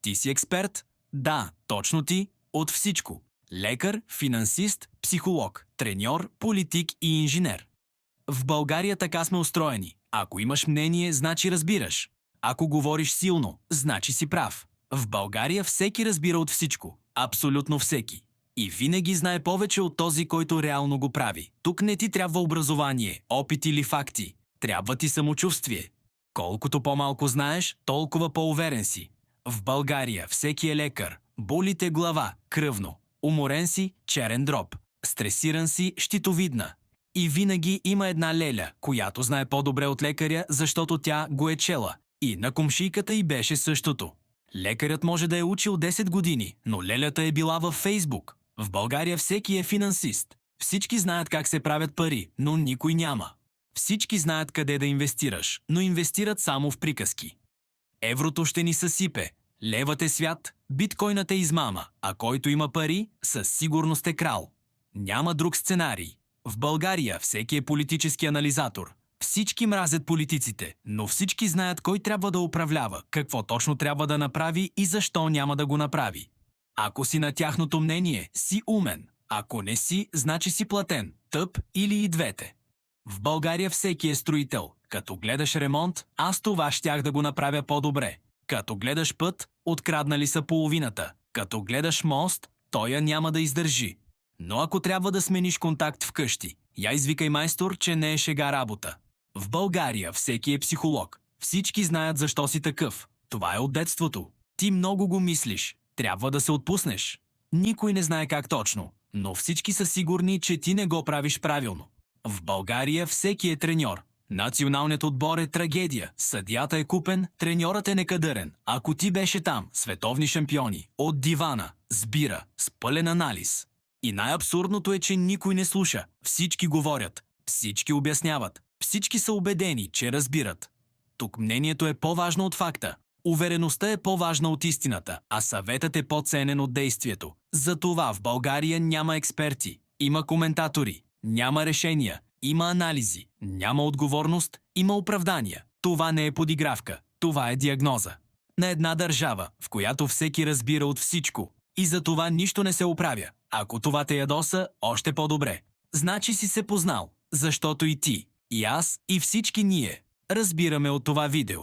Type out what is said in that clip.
Ти си експерт? Да, точно ти, от всичко. Лекар, финансист, психолог, треньор, политик и инженер. В България така сме устроени. Ако имаш мнение, значи разбираш. Ако говориш силно, значи си прав. В България всеки разбира от всичко. Абсолютно всеки. И винаги знае повече от този, който реално го прави. Тук не ти трябва образование, опит или факти. Трябва ти самочувствие. Колкото по-малко знаеш, толкова по-уверен си. В България всеки е лекар. Боли те глава, кръвно. Уморен си, черен дроб. Стресиран си, щитовидна. И винаги има една леля, която знае по-добре от лекаря, защото тя го е чела. И на комшийката й беше същото. Лекарят може да е учил 10 години, но лелята е била във Фейсбук. В България всеки е финансист. Всички знаят как се правят пари, но никой няма. Всички знаят къде да инвестираш, но инвестират само в приказки. Еврото ще ни съсипе. Левът е свят, биткойнът е измама, а който има пари, със сигурност е крал. Няма друг сценарий. В България всеки е политически анализатор. Всички мразят политиците, но всички знаят кой трябва да управлява, какво точно трябва да направи и защо няма да го направи. Ако си на тяхното мнение, си умен. Ако не си, значи си платен, тъп или и двете. В България всеки е строител. Като гледаш ремонт, аз това щях да го направя по-добре. Като гледаш път, откраднали са половината. Като гледаш мост, тоя няма да издържи. Но ако трябва да смениш контакт вкъщи, я извикай майстор, че не е шега работа. В България всеки е психолог. Всички знаят защо си такъв. Това е от детството. Ти много го мислиш. Трябва да се отпуснеш. Никой не знае как точно, но всички са сигурни, че ти не го правиш правилно. В България всеки е треньор. Националният отбор е трагедия. Съдията е купен, треньорът е некадърен. Ако ти беше там, световни шампиони, от дивана, сбира, с пълен анализ. И най-абсурдното е, че никой не слуша. Всички говорят, всички обясняват, всички са убедени, че разбират. Тук мнението е по-важно от факта. Увереността е по-важна от истината, а съветът е по-ценен от действието. Затова в България няма експерти, има коментатори, няма решения, има анализи, няма отговорност, има оправдания. Това не е подигравка, това е диагноза. На една държава, в която всеки разбира от всичко, и за това нищо не се оправя. Ако това те ядоса, още по-добре. Значи си се познал, защото и ти, и аз, и всички ние разбираме от това видео.